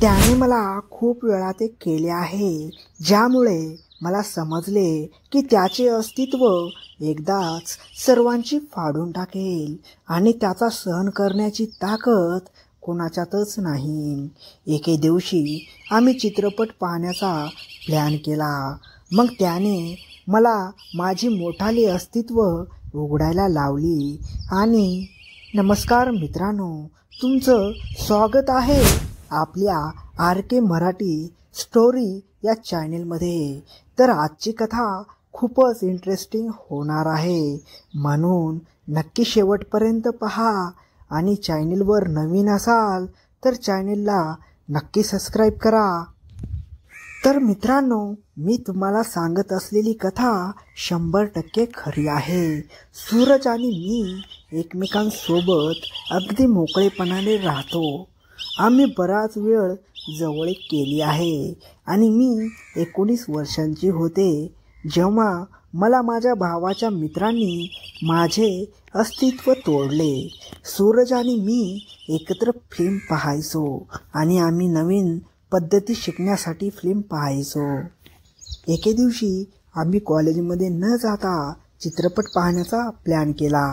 त्याने मला खूप वेळा ते केले आहे, ज्यामुळे मला समजले की त्याचे अस्तित्व एकदाच सर्वांची फाडून टाकेल आणि त्याचा सहन करण्याची ताकद कोणाच्यातच नाही. एके दिवशी आम्ही चित्रपट पाहण्याचा प्लॅन केला. मग त्याने मला माझी मोठाले अस्तित्व उघडायला लावली आणि नमस्कार मित्रांनो, तुमचं स्वागत आहे आपल्या RK मराठी स्टोरी या चॅनेलमध्ये. तर आजची कथा खूपच इंटरेस्टिंग होणार आहे, म्हणून नक्की शेवटपर्यंत पहा. आणि चॅनेलवर नवीन असाल तर चॅनेलला नक्की सबस्क्राईब करा. तर मित्रांनो, मी तुम्हाला सांगत असलेली कथा 100% खरी आहे. सूरज आणि मी एकमेकांसोबत अगदी मोकळेपणाने राहतो. आम्ही बराच वेळ जवळीक केली आहे आणि मी 19 वर्षांची होते जेव्हा मला माझ्या भावाच्या मित्रांनी माझे अस्तित्व तोडले. सूरज आणि मी एकत्र फिल्म पाहायचो आणि आम्ही नवीन पद्धती शिकण्यासाठी फिल्म पाहायचो. एके दिवशी आम्ही कॉलेजमध्ये न जाता चित्रपट पाहण्याचा प्लॅन केला.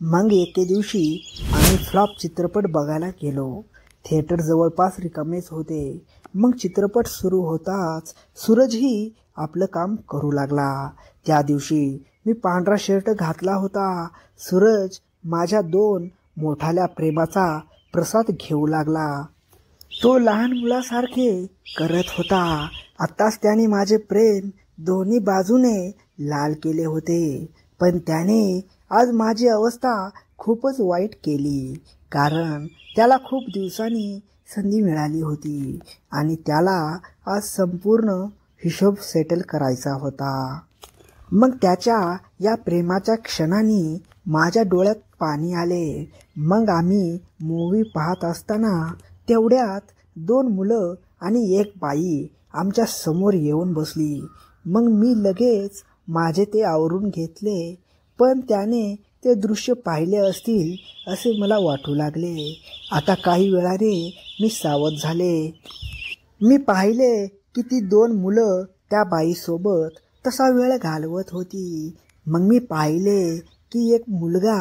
मग एके दिवशी आम्ही फ्लॉप चित्रपट बघायला गेलो. थिएटर जवळपास रिकामेच होते. मग चित्रपट सुरू होताच सूरजही आपलं काम करू लागला. त्या दिवशी मी पांढरा शर्ट घातला होता. सूरज माझ्या 2 मोठाल्या प्रेमाचा प्रसाद घेऊ लागला. तो लहान मुलासारखे करत होता. आत्ताच त्याने माझे प्रेम दोन्ही बाजूने लाल केले होते, पण त्याने आज माझी अवस्था खूपच वाईट केली, कारण त्याला खूप दिवसांनी संधी मिळाली होती आणि त्याला आज संपूर्ण हिशोब सेटल करायचा होता. मग त्याच्या या प्रेमाच्या क्षणांनी माझ्या डोळ्यात पाणी आले. मग आम्ही मूव्ही पाहत असताना तेवढ्यात 2 मुलं आणि 1 बाई आमच्या समोर येऊन बसली. मग मी लगेच माझे ते आवरून घेतले, पण त्याने ते दृश्य पाहिले असतील असे मला वाटू लागले. आता काही वेळाने मी सावध झाले. मी पाहिले की ती 2 मुलं त्या बाईसोबत तसा वेळ घालवत होती. मग मी पाहिले की एक मुलगा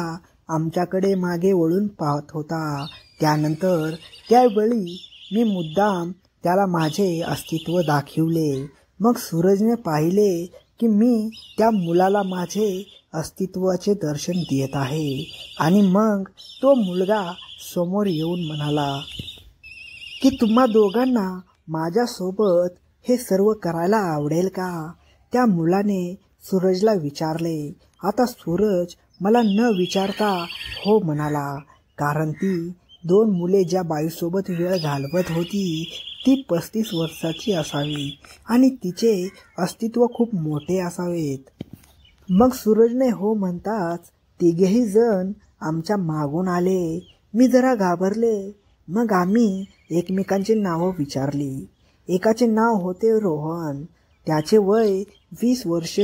आमच्याकडे मागे वळून पाहत होता. त्यानंतर त्यावेळी मी मुद्दाम त्याला माझे अस्तित्व दाखवले. मग सूरजने पाहिले की मी त्या मुलाला माझे अस्तित्वाचे दर्शन देत आहे आणि मग तो मुलगा समोर येऊन म्हणाला की तुम्हा दोघांना माझ्यासोबत हे सर्व करायला आवडेल का? त्या मुलाने सूरजला विचारले. आता सूरज मला न विचारता हो म्हणाला, कारण ती 2 मुले ज्या बाईसोबत वेळ घालवत होती ती 35 वर्षाची असावी आणि तिचे अस्तित्व खूप मोठे असावेत. मग सूरजने हो म्हणताच तिघेही जण आमच्या मागून आले. मी जरा घाबरले. मग आम्ही एकमेकांची नावं विचारली. एकाचे नाव होते रोहन, त्याचे वय 20 वर्ष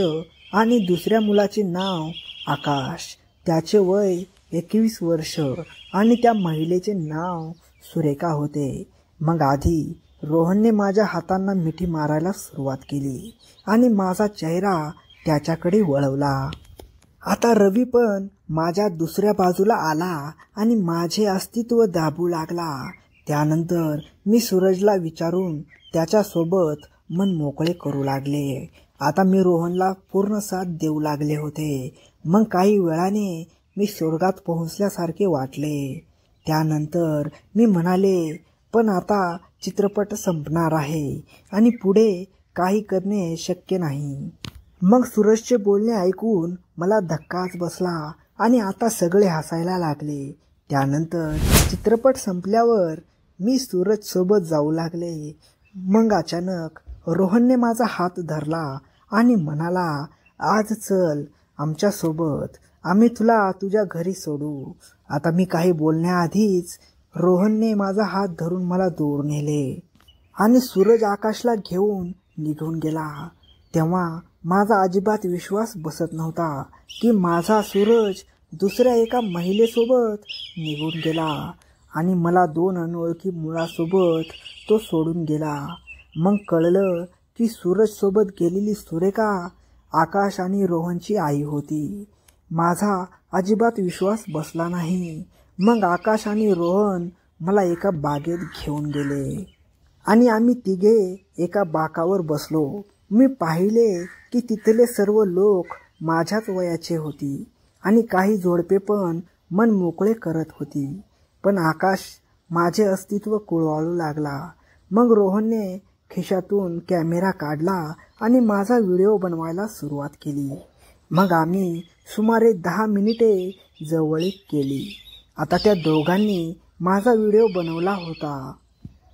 आणि दुसऱ्या मुलाचे नाव आकाश, त्याचे वय 21 वर्ष आणि त्या महिलेचे नाव सुरेखा होते. मग आधी रोहनने माझ्या हातांना मिठी मारायला सुरुवात केली आणि माझा चेहरा त्याच्याकडे वळवला. आता रवी पण माझ्या दुसऱ्या बाजूला आला आणि माझे अस्तित्व दाबू लागला. त्यानंतर मी सूरजला विचारून त्याच्यासोबत मन मोकळे करू लागले. आता मी रोहनला पूर्ण साथ देऊ लागले होते. मग काही वेळाने मी स्वर्गात पोहोचल्यासारखे वाटले. त्यानंतर मी म्हणाले, पण आता चित्रपट संपणार आहे आणि पुढे काही करणे शक्य नाही. मग सूरजचे बोलणे ऐकून मला धक्काच बसला आणि आता सगळे हसायला लागले. त्यानंतर चित्रपट संपल्यावर मी सूरजसोबत जाऊ लागले. मग अचानक रोहनने माझा हात धरला आणि म्हणाला, आज चल आमच्यासोबत, आम्ही तुला तुझ्या घरी सोडू. आता मी काही बोलण्याआधीच रोहनने माझा हात धरून मला दूर नेले आणि सूरज आकाशला घेऊन निघून गेला. तेव्हा माझा अजिबात विश्वास बसत नव्हता की माझा सूरज दुसऱ्या एका महिलेसोबत निघून गेला आणि मला 2 अनोळखी मुलासोबत तो सोडून गेला. मग कळलं की सूरजसोबत गेलेली सुरेखा आकाश आणि रोहनची आई होती. माझा अजिबात विश्वास बसला नाही. मग आकाश आणि रोहन मला एका बागेत घेऊन गेले आणि आम्ही तिघे एका बाकावर बसलो. मी पाहिले की तिथले सर्व लोक माझ्याच वयाचे होती आणि काही जोडपे पण मन मोकळे करत होती. पण आकाश माझे अस्तित्व कुळवाळू लागला. मग रोहनने खिशातून कॅमेरा काढला आणि माझा व्हिडिओ बनवायला सुरुवात केली. मग आम्ही सुमारे 10 मिनिटे जवळीक केली. आता त्या दोघांनी माझा व्हिडिओ बनवला होता.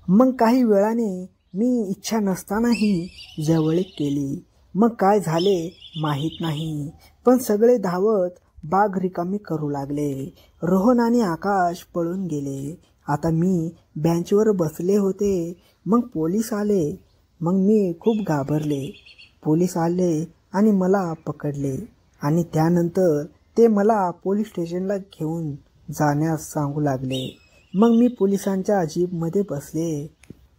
मग काही वेळाने मी इच्छा नसतानाही जवळीक केली. मग काय झाले माहीत नाही, पण सगळे धावत बाग रिकामी करू लागले. रोहन आणि आकाश पळून गेले. आता मी बेंचवर बसले होते. मग पोलीस आले. मग मी खूप घाबरले. पोलीस आले आणि मला पकडले आणि त्यानंतर ते मला पोलीस स्टेशनला घेऊन जाण्यास सांगू लागले. मग मी पोलिसांच्या जीपमध्ये बसले.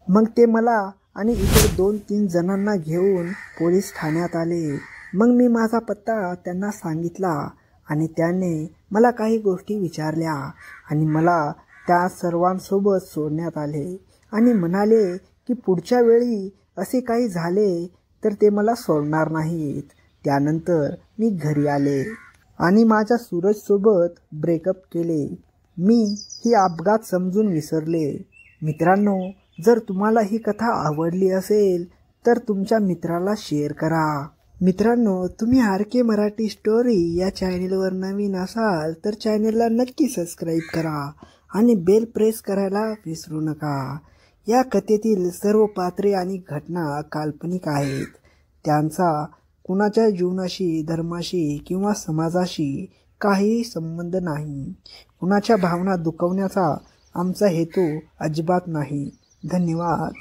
मग ते मला आणि इतर 2-3 जणांना घेऊन पोलीस ठाण्यात आले. मग मी माझा पत्ता त्यांना सांगितला आणि त्याने मला काही गोष्टी विचारल्या आणि मला त्या सर्वांसोबत सोडण्यात आले आणि म्हणाले की पुढच्या वेळी असे काही झाले तर ते मला सोडणार नाहीत. त्यानंतर मी घरी आले आणि माझ्या सूरजसोबत ब्रेकअप केले. मी ही अपघात समजून विसरले. मित्रांनो, जर तुम्हाला ही कथा आवडली असेल तर तुमच्या मित्राला शेअर करा. मित्रांनो, तुम्ही RK मराठी स्टोरी या चॅनेलवर नवीन असाल तर चॅनेलला नक्की सबस्क्राईब करा आणि बेल प्रेस करायला विसरू नका. या कथेतील सर्व पात्रे आणि घटना काल्पनिक आहेत. त्यांचा कुणाच्या जीवनाशी, धर्माशी किंवा समाजाशी काहीही संबंध नाही. कुणाच्या भावना दुखवण्याचा आमचा हेतू अजिबात नाही. धन्यवाद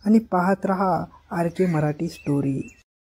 आणि पाहत रहा RK मराठी स्टोरी.